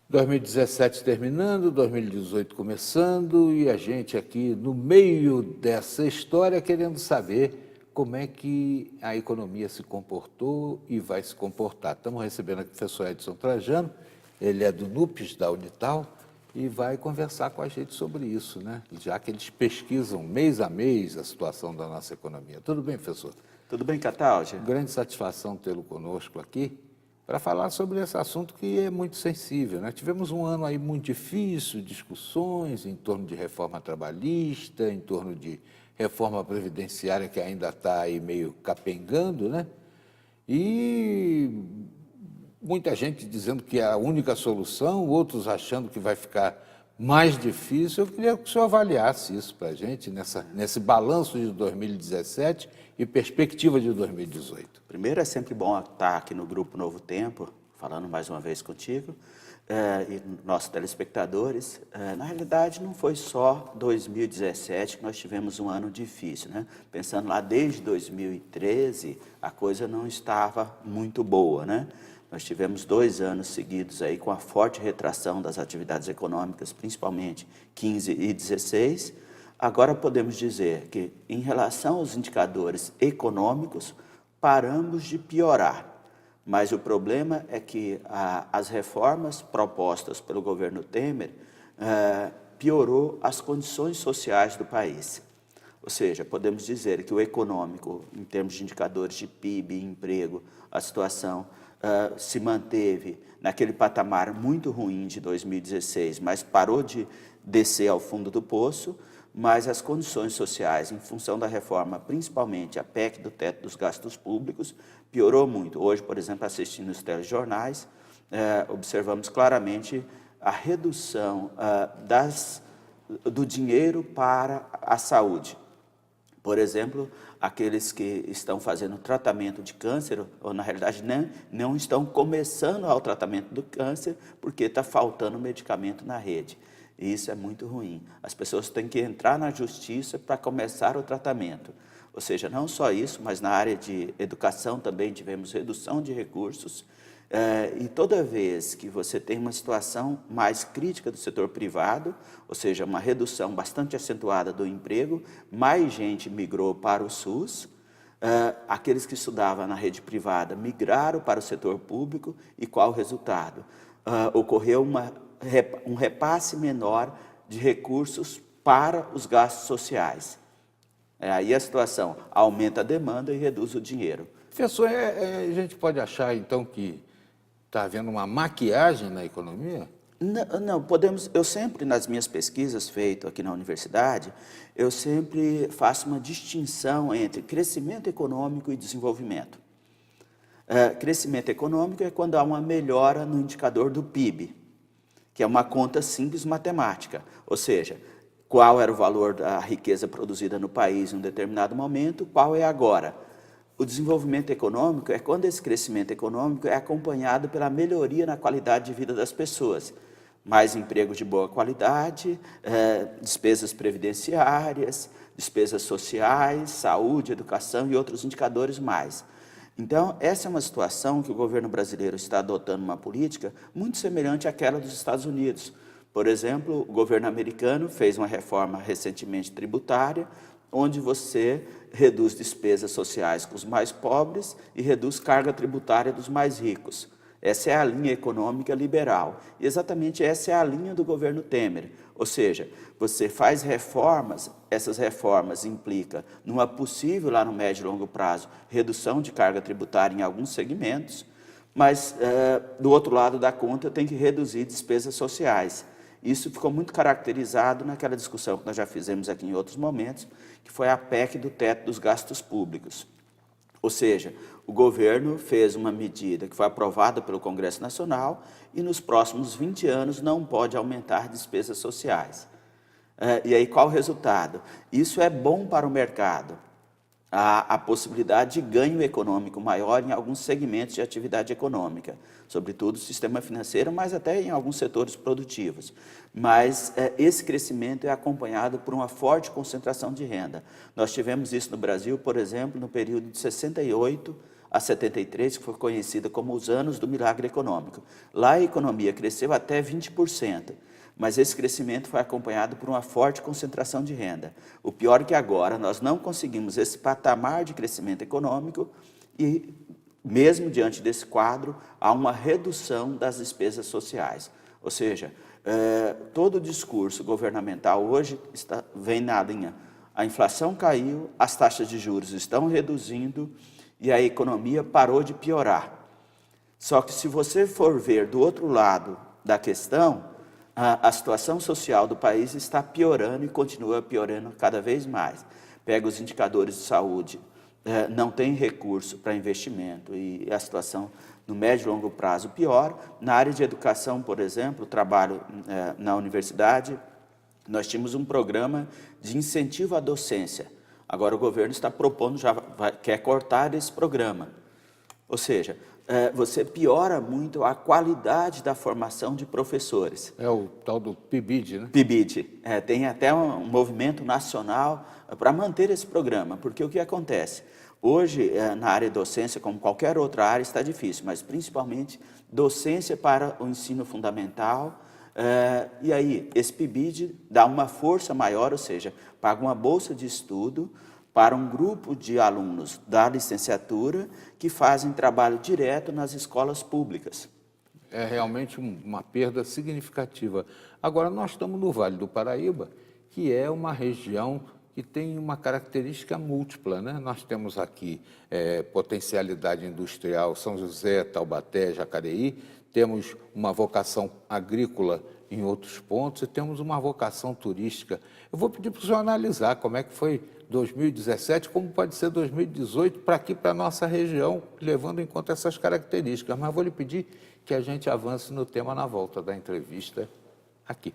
2017 terminando, 2018 começando e a gente aqui no meio dessa história querendo saber como é que a economia se comportou e vai se comportar. Estamos recebendo aqui o professor Edson Trajano, ele é do NUPES, da Unital, e vai conversar com a gente sobre isso, né? Já que eles pesquisam mês a mês a situação da nossa economia. Tudo bem, professor? Tudo bem, Cataldi? Grande satisfação tê-lo conosco aqui para falar sobre esse assunto que é muito sensível, né? Tivemos um ano aí muito difícil, discussões em torno de reforma trabalhista, em torno de reforma previdenciária que ainda está aí meio capengando, né? E muita gente dizendo que é a única solução, outros achando que vai ficar mais difícil. Eu queria que o senhor avaliasse isso para a gente, nesse balanço de 2017 e perspectiva de 2018. Primeiro, é sempre bom estar aqui no Grupo Novo Tempo, falando mais uma vez contigo, e nossos telespectadores. Na realidade, não foi só 2017 que nós tivemos um ano difícil, né? Pensando lá desde 2013, a coisa não estava muito boa, né? Nós tivemos 2 anos seguidos aí com a forte retração das atividades econômicas, principalmente 15 e 16. Agora podemos dizer que, em relação aos indicadores econômicos, paramos de piorar. Mas o problema é que as reformas propostas pelo governo Temer piorou as condições sociais do país. Ou seja, podemos dizer que o econômico, em termos de indicadores de PIB, emprego, a situação se manteve naquele patamar muito ruim de 2016, mas parou de descer ao fundo do poço, mas as condições sociais, em função da reforma, principalmente a PEC do teto dos gastos públicos, piorou muito. Hoje, por exemplo, assistindo os telejornais, observamos claramente a redução do dinheiro para a saúde. Por exemplo, aqueles que estão fazendo tratamento de câncer, ou na realidade não estão começando ao tratamento do câncer, porque está faltando medicamento na rede. E isso é muito ruim. As pessoas têm que entrar na justiça para começar o tratamento. Ou seja, não só isso, mas na área de educação também tivemos redução de recursos. E toda vez que você tem uma situação mais crítica do setor privado, ou seja, uma redução bastante acentuada do emprego, mais gente migrou para o SUS, aqueles que estudavam na rede privada migraram para o setor público, e qual o resultado? Ocorreu um repasse menor de recursos para os gastos sociais. Aí a situação aumenta a demanda e reduz o dinheiro. Professor, a gente pode achar então que está havendo uma maquiagem na economia? Não, podemos. Eu sempre, nas minhas pesquisas feitas aqui na universidade, eu sempre faço uma distinção entre crescimento econômico e desenvolvimento. Crescimento econômico é quando há uma melhora no indicador do PIB, que é uma conta simples matemática, ou seja, qual era o valor da riqueza produzida no país em um determinado momento, qual é agora. O desenvolvimento econômico é quando esse crescimento econômico é acompanhado pela melhoria na qualidade de vida das pessoas. Mais empregos de boa qualidade, despesas previdenciárias, despesas sociais, saúde, educação e outros indicadores mais. Então, essa é uma situação que o governo brasileiro está adotando uma política muito semelhante àquela dos Estados Unidos. Por exemplo, o governo americano fez uma reforma recentemente tributária, onde você reduz despesas sociais com os mais pobres e reduz carga tributária dos mais ricos. Essa é a linha econômica liberal. E exatamente essa é a linha do governo Temer. Ou seja, você faz reformas, essas reformas implicam numa possível, lá no médio e longo prazo, redução de carga tributária em alguns segmentos, mas, do outro lado da conta, tem que reduzir despesas sociais. Isso ficou muito caracterizado naquela discussão que nós já fizemos aqui em outros momentos, que foi a PEC do teto dos gastos públicos. Ou seja, o governo fez uma medida que foi aprovada pelo Congresso Nacional e nos próximos 20 anos não pode aumentar despesas sociais. E aí qual o resultado? Isso é bom para o mercado. A possibilidade de ganho econômico maior em alguns segmentos de atividade econômica, sobretudo o sistema financeiro, mas até em alguns setores produtivos. Mas esse crescimento é acompanhado por uma forte concentração de renda. Nós tivemos isso no Brasil, por exemplo, no período de 68 a 73, que foi conhecida como os anos do milagre econômico. Lá a economia cresceu até 20%, mas esse crescimento foi acompanhado por uma forte concentração de renda. O pior é que agora nós não conseguimos esse patamar de crescimento econômico e, mesmo diante desse quadro, há uma redução das despesas sociais. Ou seja, todo o discurso governamental hoje vem na linha: a inflação caiu, as taxas de juros estão reduzindo e a economia parou de piorar. Só que se você for ver do outro lado da questão, a situação social do país está piorando e continua piorando cada vez mais. Pega os indicadores de saúde, não tem recurso para investimento e a situação no médio e longo prazo piora. Na área de educação, por exemplo, trabalho na universidade, nós tínhamos um programa de incentivo à docência. Agora o governo está propondo, quer cortar esse programa. Ou seja, você piora muito a qualidade da formação de professores. É o tal do PIBID, né? PIBID. Tem até um movimento nacional para manter esse programa, porque o que acontece? Hoje, na área de docência, como qualquer outra área, está difícil, mas principalmente docência para o ensino fundamental. E aí, esse PIBID dá uma força maior, ou seja, paga uma bolsa de estudo para um grupo de alunos da licenciatura que fazem trabalho direto nas escolas públicas. É realmente uma perda significativa. Agora, nós estamos no Vale do Paraíba, que é uma região que tem uma característica múltipla, né? Nós temos aqui potencialidade industrial, São José, Taubaté, Jacareí, temos uma vocação agrícola em outros pontos e temos uma vocação turística. Eu vou pedir para o senhor analisar como é que foi 2017, como pode ser 2018 para aqui, para a nossa região, levando em conta essas características. Mas vou lhe pedir que a gente avance no tema na volta da entrevista aqui.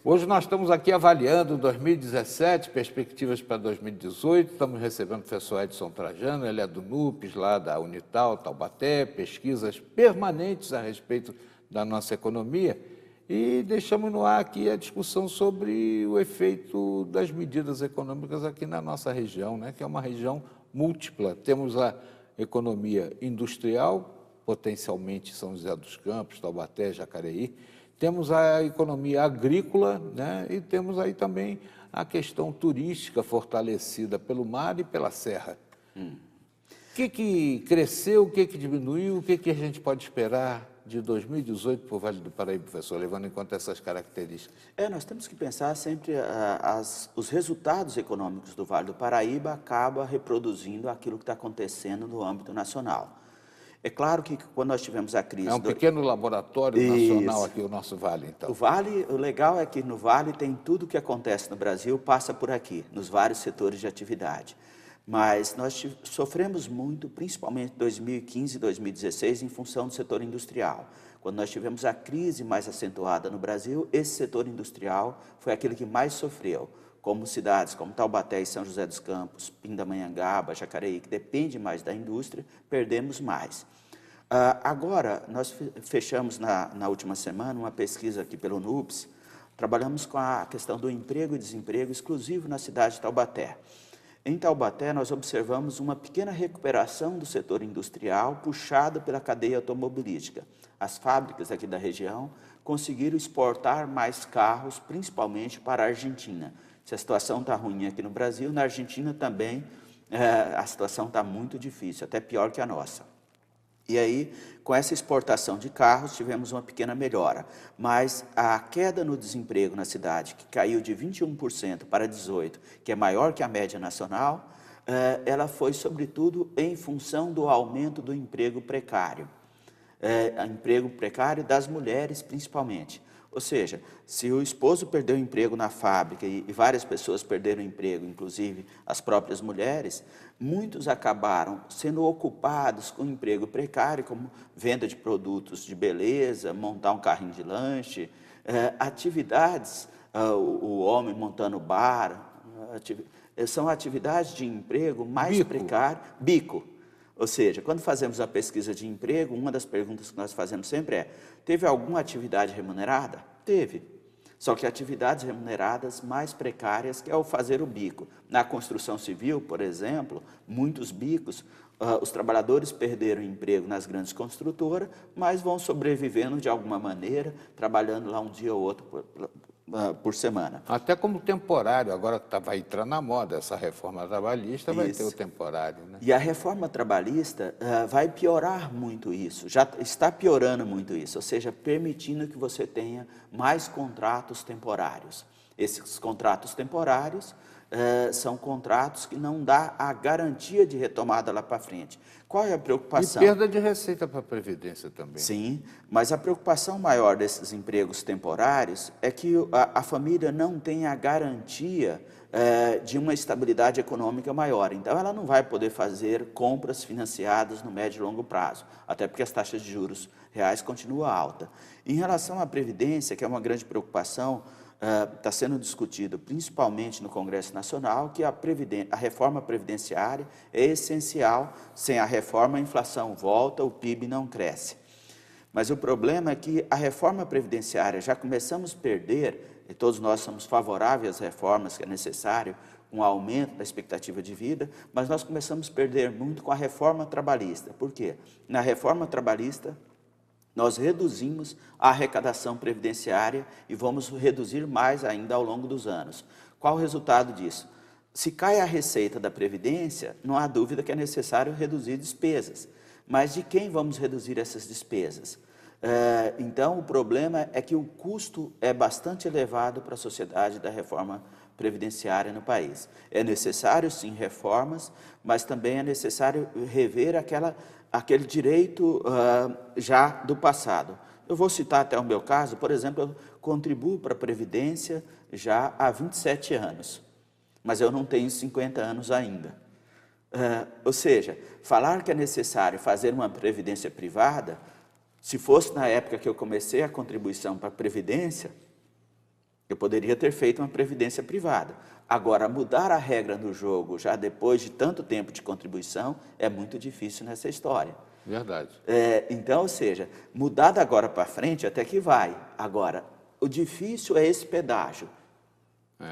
Hoje nós estamos aqui avaliando 2017, perspectivas para 2018, estamos recebendo o professor Edson Trajano, ele é do NUPES, lá da Unital, Taubaté, pesquisas permanentes a respeito da nossa economia, e deixamos no ar aqui a discussão sobre o efeito das medidas econômicas aqui na nossa região, né, que é uma região múltipla. Temos a economia industrial, potencialmente São José dos Campos, Taubaté, Jacareí, temos a economia agrícola, né, e temos aí também a questão turística fortalecida pelo mar e pela serra. O que cresceu, o que diminuiu, o que a gente pode esperar de 2018 para o Vale do Paraíba, professor, levando em conta essas características? Nós temos que pensar sempre os resultados econômicos do Vale do Paraíba acabam reproduzindo aquilo que está acontecendo no âmbito nacional. É claro que quando nós tivemos a crise... É um pequeno laboratório nacional aqui, o nosso Vale, então. O legal é que no Vale tem tudo o que acontece no Brasil, passa por aqui, nos vários setores de atividade. Mas nós sofremos muito, principalmente em 2015 e 2016, em função do setor industrial. Quando nós tivemos a crise mais acentuada no Brasil, esse setor industrial foi aquele que mais sofreu, como cidades como Taubaté e São José dos Campos, Pindamonhangaba, Jacareí, que depende mais da indústria, perdemos mais. Agora, nós fechamos na última semana uma pesquisa aqui pelo NUPES, trabalhamos com a questão do emprego e desemprego exclusivo na cidade de Taubaté. Em Taubaté, nós observamos uma pequena recuperação do setor industrial puxada pela cadeia automobilística. As fábricas aqui da região conseguiram exportar mais carros, principalmente para a Argentina. Se a situação está ruim aqui no Brasil, na Argentina também a situação está muito difícil, até pior que a nossa. E aí, com essa exportação de carros, tivemos uma pequena melhora. Mas a queda no desemprego na cidade, que caiu de 21% para 18%, que é maior que a média nacional, ela foi, sobretudo, em função do aumento do emprego precário. Emprego precário das mulheres, principalmente. Ou seja, se o esposo perdeu o emprego na fábrica e várias pessoas perderam o emprego, inclusive as próprias mulheres, muitos acabaram sendo ocupados com emprego precário, como venda de produtos de beleza, montar um carrinho de lanche, atividades, o homem montando bar, são atividades de emprego mais precário, bico. Ou seja, quando fazemos a pesquisa de emprego, uma das perguntas que nós fazemos sempre é: teve alguma atividade remunerada? Teve. Só que atividades remuneradas mais precárias, que é o fazer o bico. Na construção civil, por exemplo, muitos bicos, os trabalhadores perderam emprego nas grandes construtoras, mas vão sobrevivendo de alguma maneira, trabalhando lá um dia ou outro por semana. Até como temporário, agora vai entrar na moda essa reforma trabalhista, vai ter o temporário, né? E a reforma trabalhista vai piorar muito isso, já está piorando muito isso, ou seja, permitindo que você tenha mais contratos temporários. Esses contratos temporários são contratos que não dão a garantia de retomada lá para frente. Qual é a preocupação? E perda de receita para a Previdência também. Sim, mas a preocupação maior desses empregos temporários é que a família não tem a garantia de uma estabilidade econômica maior. Então, ela não vai poder fazer compras financiadas no médio e longo prazo, até porque as taxas de juros reais continuam altas. Em relação à Previdência, que é uma grande preocupação, está sendo discutido principalmente no Congresso Nacional, que a reforma previdenciária é essencial. Sem a reforma, a inflação volta, o PIB não cresce. Mas o problema é que a reforma previdenciária, já começamos a perder, e todos nós somos favoráveis às reformas que é necessário, um aumento da expectativa de vida, mas nós começamos a perder muito com a reforma trabalhista. Por quê? Na reforma trabalhista, nós reduzimos a arrecadação previdenciária e vamos reduzir mais ainda ao longo dos anos. Qual o resultado disso? Se cai a receita da Previdência, não há dúvida que é necessário reduzir despesas. Mas de quem vamos reduzir essas despesas? Então, o problema é que o custo é bastante elevado para a sociedade da reforma previdenciária no país. É necessário, sim, reformas, mas também é necessário rever aquele direito já do passado. Eu vou citar até o meu caso, por exemplo, eu contribuo para a Previdência já há 27 anos, mas eu não tenho 50 anos ainda. Ou seja, falar que é necessário fazer uma Previdência privada, se fosse na época que eu comecei a contribuição para a Previdência, eu poderia ter feito uma Previdência privada. Agora, mudar a regra no jogo, já depois de tanto tempo de contribuição, é muito difícil nessa história. Verdade. Então, ou seja, mudar da agora para frente até que vai. Agora, o difícil é esse pedágio.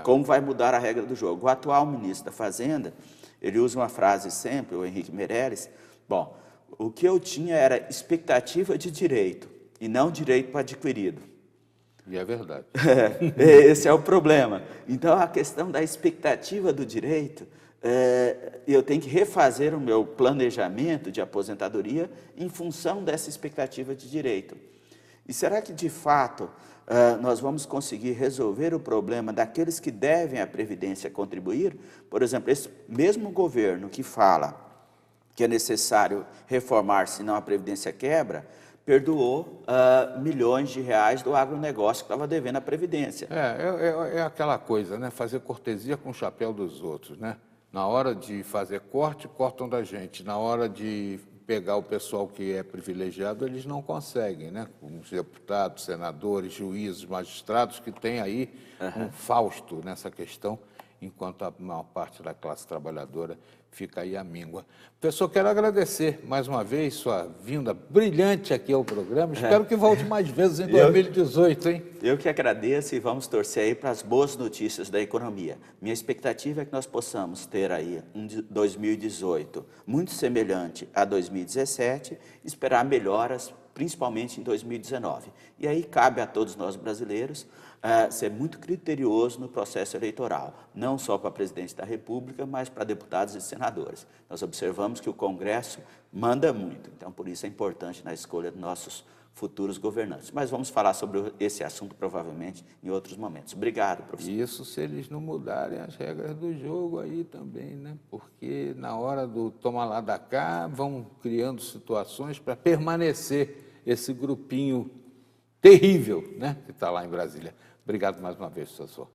Como vai mudar a regra do jogo? O atual ministro da Fazenda, ele usa uma frase sempre, o Henrique Meirelles, bom, o que eu tinha era expectativa de direito e não direito para adquirido. E é verdade. Esse é o problema. Então, a questão da expectativa do direito, eu tenho que refazer o meu planejamento de aposentadoria em função dessa expectativa de direito. E será que, de fato, nós vamos conseguir resolver o problema daqueles que devem à Previdência contribuir? Por exemplo, esse mesmo governo que fala que é necessário reformar, senão a Previdência quebra, perdoou milhões de reais do agronegócio que estava devendo à Previdência. É aquela coisa, né? Fazer cortesia com o chapéu dos outros, né? Na hora de fazer corte, cortam da gente. Na hora de pegar o pessoal que é privilegiado, eles não conseguem, né? Os deputados, senadores, juízes, magistrados, que têm aí um fausto nessa questão, enquanto a maior parte da classe trabalhadora fica aí à míngua. Professor, quero agradecer mais uma vez sua vinda brilhante aqui ao programa. Espero que volte mais vezes em 2018, hein? Eu que agradeço e vamos torcer aí para as boas notícias da economia. Minha expectativa é que nós possamos ter aí um 2018 muito semelhante a 2017, esperar melhoras, principalmente em 2019. E aí cabe a todos nós brasileiros ser muito criterioso no processo eleitoral, não só para presidente da República, mas para deputados e senadores. Nós observamos que o Congresso manda muito, então por isso é importante na escolha de nossos futuros governantes. Mas vamos falar sobre esse assunto provavelmente em outros momentos. Obrigado, professor. Isso se eles não mudarem as regras do jogo aí também, né? Porque na hora do toma lá da cá, vão criando situações para permanecer esse grupinho terrível, né? Que está lá em Brasília. Obrigado mais uma vez, professor.